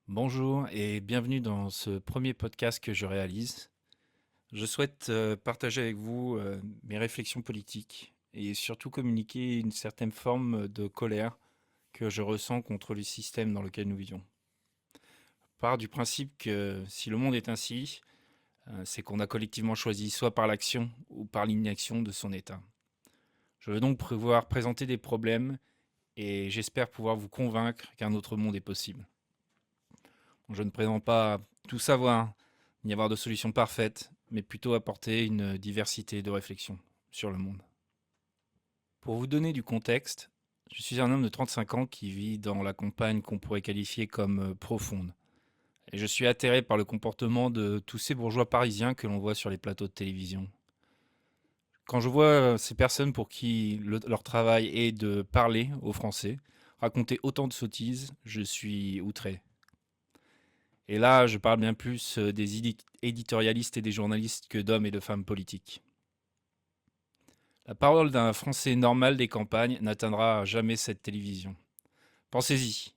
Bonjour et bienvenue dans ce premier podcast que je réalise. Je souhaite partager avec vous mes réflexions politiques et surtout communiquer une certaine forme de colère que je ressens contre le système dans lequel nous vivons. Je pars du principe que si le monde est ainsi, c'est qu'on a collectivement choisi soit par l'action ou par l'inaction de son État. Je veux donc pouvoir présenter des problèmes et j'espère pouvoir vous convaincre qu'un autre monde est possible. Je ne prétends pas tout savoir, ni avoir de solution parfaite, mais plutôt apporter une diversité de réflexions sur le monde. Pour vous donner du contexte, je suis un homme de 35 ans qui vit dans la campagne qu'on pourrait qualifier comme profonde. Et je suis atterré par le comportement de tous ces bourgeois parisiens que l'on voit sur les plateaux de télévision. Quand je vois ces personnes pour qui leur travail est de parler aux Français, raconter autant de sottises, je suis outré. Et là, je parle bien plus des éditorialistes et des journalistes que d'hommes et de femmes politiques. La parole d'un Français normal des campagnes n'atteindra jamais cette télévision. Pensez-y.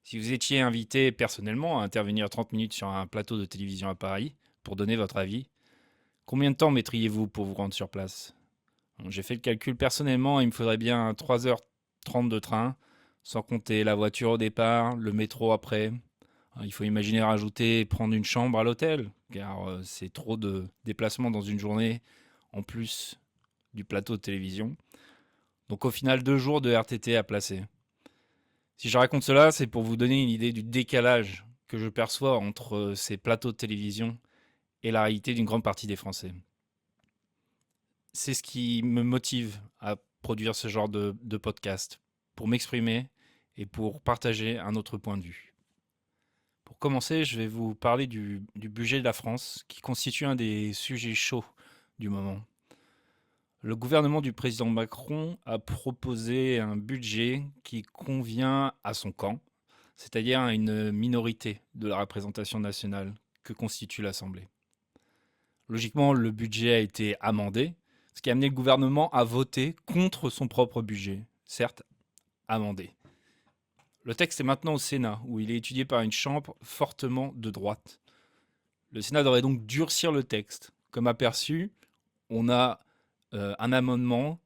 Si vous étiez invité personnellement à intervenir 30 minutes sur un plateau de télévision à Paris pour donner votre avis, combien de temps mettriez-vous pour vous rendre sur place? J'ai fait le calcul personnellement, il me faudrait bien 3h30 de train, sans compter la voiture au départ, le métro après. Il faut imaginer rajouter et prendre une chambre à l'hôtel, car c'est trop de déplacements dans une journée, en plus du plateau de télévision. Donc au final, 2 jours de RTT à placer. Si je raconte cela, c'est pour vous donner une idée du décalage que je perçois entre ces plateaux de télévision et la réalité d'une grande partie des Français. C'est ce qui me motive à produire ce genre de podcast, pour m'exprimer et pour partager un autre point de vue. Pour commencer, je vais vous parler du budget de la France, qui constitue un des sujets chauds du moment. Le gouvernement du président Macron a proposé un budget qui convient à son camp, c'est-à-dire à une minorité de la représentation nationale que constitue l'Assemblée. Logiquement, le budget a été amendé, ce qui a amené le gouvernement à voter contre son propre budget, certes amendé. Le texte est maintenant au Sénat, où il est étudié par une chambre fortement de droite. Le Sénat devrait donc durcir le texte. Comme aperçu, on a un amendement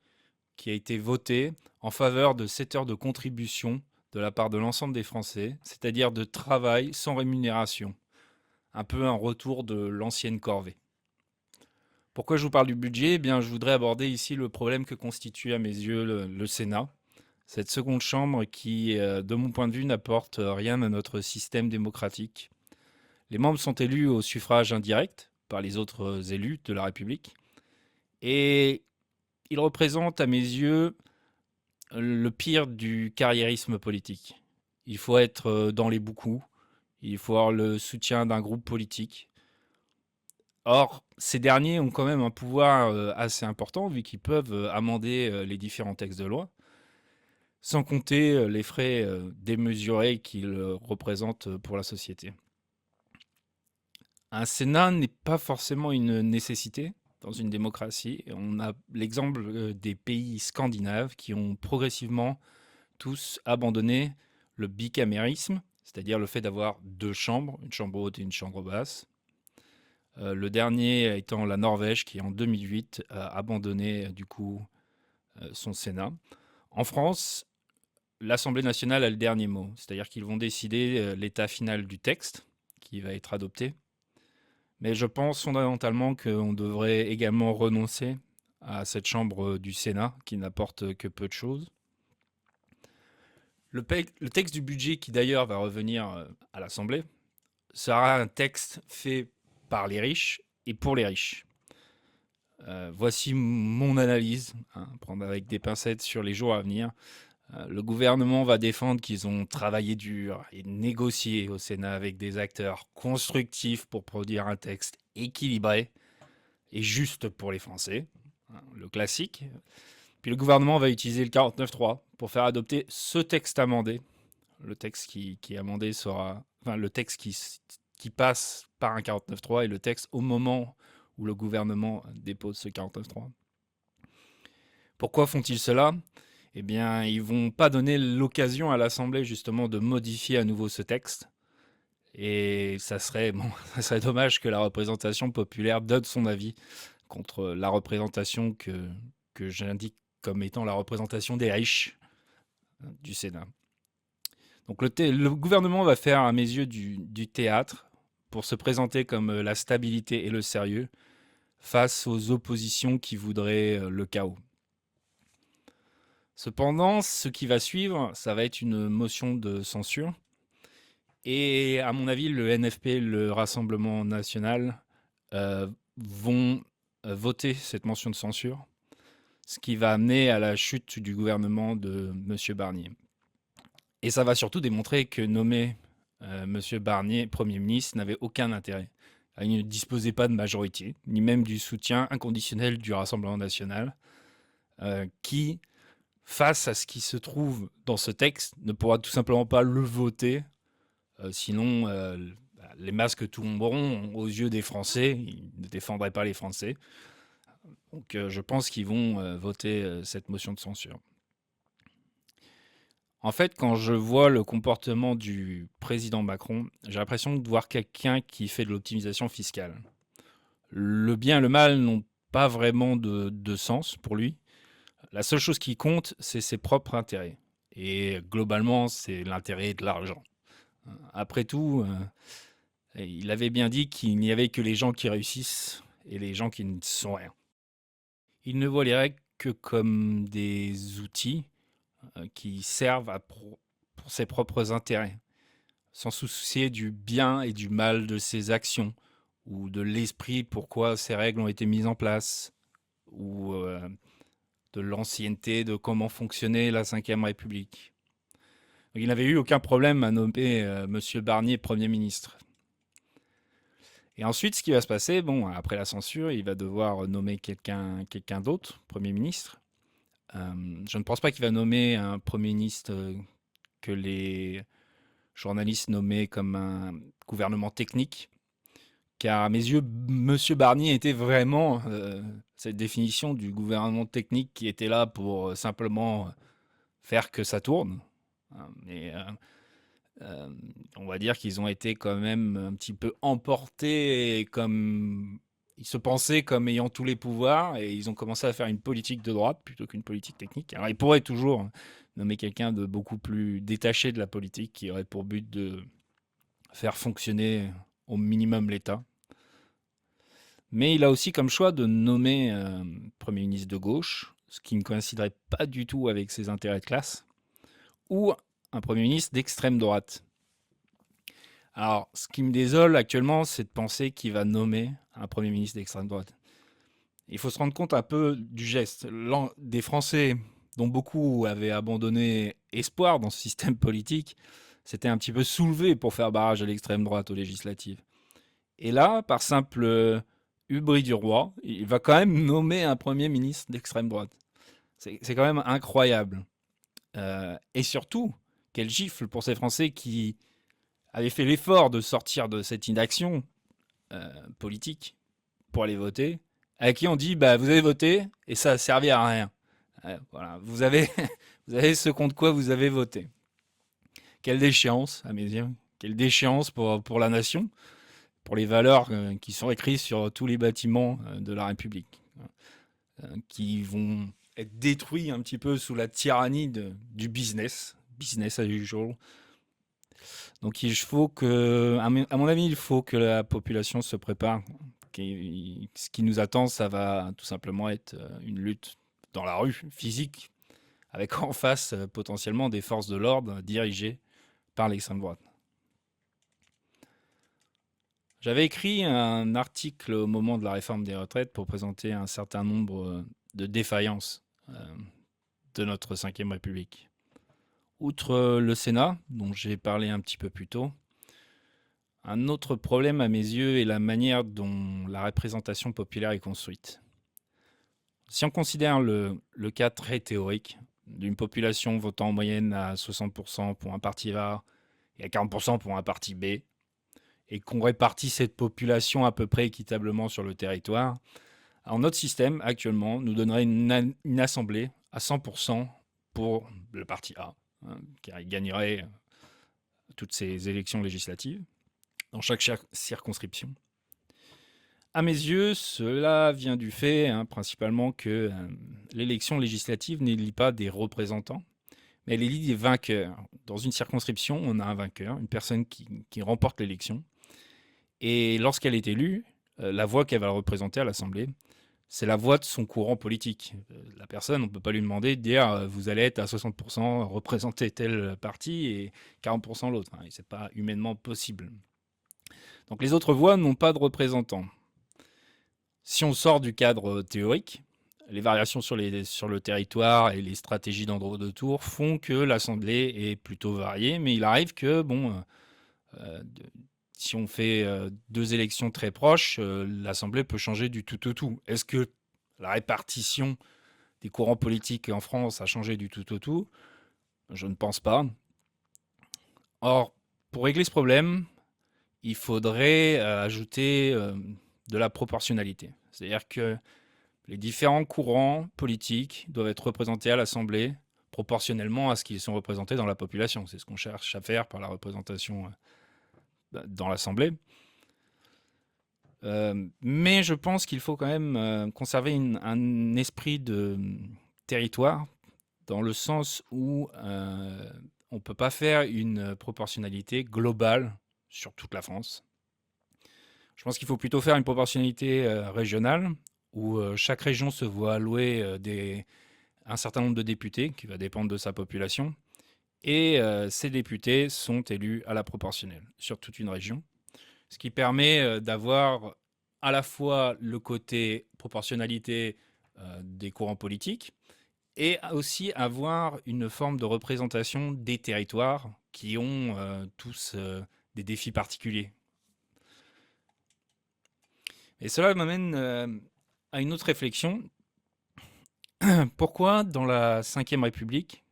qui a été voté en faveur de 7 heures de contribution de la part de l'ensemble des Français, c'est-à-dire de travail sans rémunération. Un peu un retour de l'ancienne corvée. Pourquoi je vous parle du budget? Eh bien, je voudrais aborder ici le problème que constitue à mes yeux le Sénat, cette seconde chambre qui, de mon point de vue, n'apporte rien à notre système démocratique. Les membres sont élus au suffrage indirect par les autres élus de la République et ils représentent à mes yeux le pire du carriérisme politique. Il faut être dans les boucous, il faut avoir le soutien d'un groupe politique. Or, ces derniers ont quand même un pouvoir assez important vu qu'ils peuvent amender les différents textes de loi, sans compter les frais démesurés qu'ils représentent pour la société. Un Sénat n'est pas forcément une nécessité dans une démocratie. On a l'exemple des pays scandinaves qui ont progressivement tous abandonné le bicamérisme, c'est-à-dire le fait d'avoir deux chambres, une chambre haute et une chambre basse. Le dernier étant la Norvège qui en 2008 a abandonné du coup son Sénat. En France, l'Assemblée nationale a le dernier mot, c'est-à-dire qu'ils vont décider l'état final du texte qui va être adopté. Mais je pense fondamentalement qu'on devrait également renoncer à cette chambre du Sénat qui n'apporte que peu de choses. Le texte du budget, qui d'ailleurs va revenir à l'Assemblée, sera un texte fait par les riches et pour les riches. Voici mon analyse, prendre avec des pincettes sur les jours à venir. Le gouvernement va défendre qu'ils ont travaillé dur et négocié au Sénat avec des acteurs constructifs pour produire un texte équilibré et juste pour les Français, le classique. Puis le gouvernement va utiliser le 49.3 pour faire adopter ce texte amendé. Le texte qui est amendé sera... Enfin, le texte qui passe par un 49.3 et le texte au moment où le gouvernement dépose ce 49.3. Pourquoi font-ils cela? Eh bien, ils vont pas donner l'occasion à l'Assemblée justement de modifier à nouveau ce texte. Et ça serait, bon, ça serait dommage que la représentation populaire donne son avis contre la représentation que j'indique comme étant la représentation des riches du Sénat. Donc le gouvernement va faire, à mes yeux, du théâtre pour se présenter comme la stabilité et le sérieux face aux oppositions qui voudraient le chaos. Cependant, ce qui va suivre, ça va être une motion de censure. Et à mon avis, le NFP, le Rassemblement national, vont voter cette motion de censure, ce qui va amener à la chute du gouvernement de M. Barnier. Et ça va surtout démontrer que nommer M. Barnier Premier ministre n'avait aucun intérêt. Il ne disposait pas de majorité, ni même du soutien inconditionnel du Rassemblement national, qui, face à ce qui se trouve dans ce texte, ne pourra tout simplement pas le voter. Sinon, les masques tomberont aux yeux des Français. Ils ne défendraient pas les Français. Donc, je pense qu'ils vont voter cette motion de censure. En fait, quand je vois le comportement du président Macron, j'ai l'impression de voir quelqu'un qui fait de l'optimisation fiscale. Le bien et le mal n'ont pas vraiment de sens pour lui. La seule chose qui compte, c'est ses propres intérêts. Et globalement, c'est l'intérêt de l'argent. Après tout, il avait bien dit qu'il n'y avait que les gens qui réussissent et les gens qui ne sont rien. Il ne voit les règles que comme des outils qui servent pour ses propres intérêts, sans se soucier du bien et du mal de ses actions, ou de l'esprit pourquoi ces règles ont été mises en place, ou de l'ancienneté de comment fonctionnait la Ve République. Donc, il n'avait eu aucun problème à nommer M. Barnier Premier ministre. Et ensuite, ce qui va se passer, bon, après la censure, il va devoir nommer quelqu'un d'autre, Premier ministre. Je ne pense pas qu'il va nommer un Premier ministre que les journalistes nommaient comme un gouvernement technique, car à mes yeux, M. Barnier était vraiment cette définition du gouvernement technique qui était là pour simplement faire que ça tourne. Mais on va dire qu'ils ont été quand même un petit peu emportés, comme ils se pensaient comme ayant tous les pouvoirs, et ils ont commencé à faire une politique de droite plutôt qu'une politique technique. Alors ils pourraient toujours nommer quelqu'un de beaucoup plus détaché de la politique, qui aurait pour but de faire fonctionner au minimum l'État. Mais il a aussi comme choix de nommer Premier ministre de gauche, ce qui ne coïnciderait pas du tout avec ses intérêts de classe, ou un Premier ministre d'extrême droite. Alors, ce qui me désole actuellement, c'est de penser qu'il va nommer un Premier ministre d'extrême droite. Il faut se rendre compte un peu du geste. Des Français, dont beaucoup avaient abandonné espoir dans ce système politique, s'étaient un petit peu soulevés pour faire barrage à l'extrême droite aux législatives. Et là, par simple hubris du roi, il va quand même nommer un Premier ministre d'extrême droite. C'est quand même incroyable. Et surtout, quelle gifle pour ces Français qui avaient fait l'effort de sortir de cette inaction politique pour aller voter, à qui on dit bah, vous avez voté et ça a servi à rien. Voilà, vous avez ce contre quoi vous avez voté. Quelle déchéance, à mes yeux. Quelle déchéance pour la nation, pour les valeurs qui sont écrites sur tous les bâtiments de la République, qui vont être détruits un petit peu sous la tyrannie du business as usual. Donc il faut que, à mon avis, il faut que la population se prépare. Ce qui nous attend, ça va tout simplement être une lutte dans la rue, physique, avec en face potentiellement des forces de l'ordre dirigées par l'extrême droite. J'avais écrit un article au moment de la réforme des retraites pour présenter un certain nombre de défaillances de notre Ve République. Outre le Sénat, dont j'ai parlé un petit peu plus tôt, un autre problème à mes yeux est la manière dont la représentation populaire est construite. Si on considère le cas très théorique d'une population votant en moyenne à 60% pour un parti A et à 40% pour un parti B, et qu'on répartit cette population à peu près équitablement sur le territoire, alors notre système actuellement nous donnerait une assemblée à 100% pour le parti A, car il gagnerait toutes ces élections législatives, dans chaque circonscription. À mes yeux, cela vient du fait principalement que l'élection législative n'élit pas des représentants, mais elle élit des vainqueurs. Dans une circonscription, on a un vainqueur, une personne qui remporte l'élection. Et lorsqu'elle est élue, la voix qu'elle va représenter à l'Assemblée, c'est la voix de son courant politique. La personne, on ne peut pas lui demander de dire vous allez être à 60% représenter tel parti et 40% l'autre. Ce n'est pas humainement possible. Donc les autres voix n'ont pas de représentants. Si on sort du cadre théorique, les variations sur le territoire et les stratégies d'endroit de tour font que l'Assemblée est plutôt variée, mais il arrive que, si on fait 2 élections très proches, l'Assemblée peut changer du tout au tout. Est-ce que la répartition des courants politiques en France a changé du tout au tout? Je ne pense pas. Or, pour régler ce problème, il faudrait ajouter de la proportionnalité. C'est-à-dire que les différents courants politiques doivent être représentés à l'Assemblée proportionnellement à ce qu'ils sont représentés dans la population. C'est ce qu'on cherche à faire par la représentation dans l'Assemblée. Mais je pense qu'il faut quand même conserver un esprit de territoire, dans le sens où on ne peut pas faire une proportionnalité globale sur toute la France. Je pense qu'il faut plutôt faire une proportionnalité régionale, où chaque région se voit allouer un certain nombre de députés, qui va dépendre de sa population, et ces députés sont élus à la proportionnelle sur toute une région, ce qui permet d'avoir à la fois le côté proportionnalité des courants politiques, et aussi avoir une forme de représentation des territoires qui ont tous des défis particuliers. Et cela m'amène à une autre réflexion. Pourquoi dans la Ve République,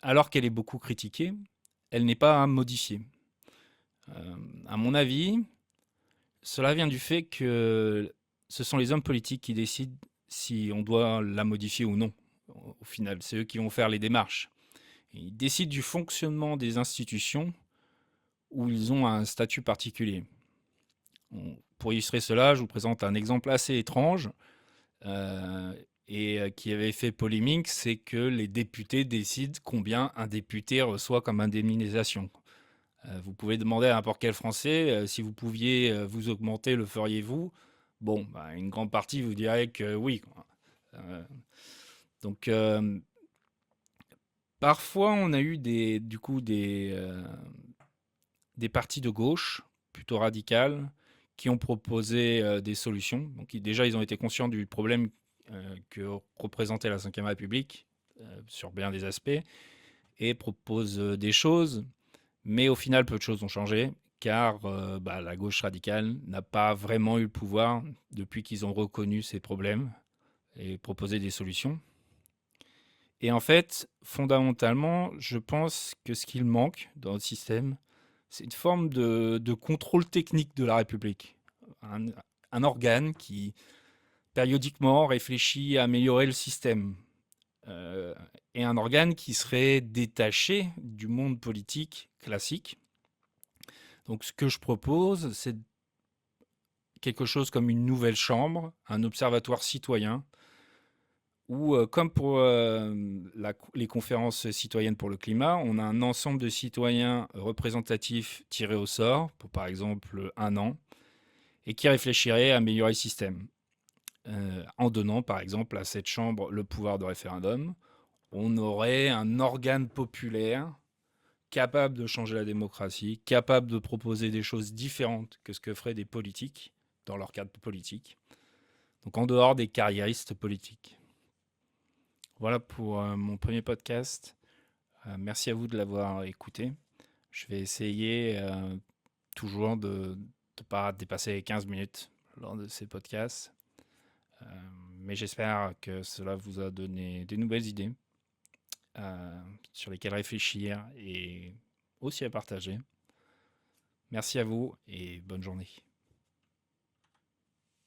alors qu'elle est beaucoup critiquée, elle n'est pas modifiée? À mon avis, cela vient du fait que ce sont les hommes politiques qui décident si on doit la modifier ou non. Au final, c'est eux qui vont faire les démarches. Ils décident du fonctionnement des institutions où ils ont un statut particulier. Pour illustrer cela, je vous présente un exemple assez étrange et qui avait fait polémique, c'est que les députés décident combien un député reçoit comme indemnisation. Vous pouvez demander à n'importe quel Français si vous pouviez vous augmenter, le feriez-vous? Bon, une grande partie vous dirait que oui. Donc, parfois, on a eu des partis de gauche plutôt radicales qui ont proposé des solutions. Donc, déjà, ils ont été conscients du problème que représentait la Ve République sur bien des aspects et proposent des choses. Mais au final, peu de choses ont changé, car la gauche radicale n'a pas vraiment eu le pouvoir depuis qu'ils ont reconnu ces problèmes et proposé des solutions. Et en fait, fondamentalement, je pense que ce qu'il manque dans le système, c'est une forme de contrôle technique de la République. Un organe qui, périodiquement, réfléchit à améliorer le système. Et un organe qui serait détaché du monde politique classique. Donc ce que je propose, c'est quelque chose comme une nouvelle chambre, un observatoire citoyen, où, comme pour les conférences citoyennes pour le climat, on a un ensemble de citoyens représentatifs tirés au sort, pour par exemple 1 an, et qui réfléchiraient à améliorer le système. En donnant par exemple à cette chambre le pouvoir de référendum, on aurait un organe populaire capable de changer la démocratie, capable de proposer des choses différentes que ce que feraient des politiques dans leur cadre politique. Donc en dehors des carriéristes politiques. Voilà pour mon premier podcast. Merci à vous de l'avoir écouté. Je vais essayer toujours de ne pas dépasser les 15 minutes lors de ces podcasts. Mais j'espère que cela vous a donné des nouvelles idées sur lesquelles réfléchir et aussi à partager. Merci à vous et bonne journée.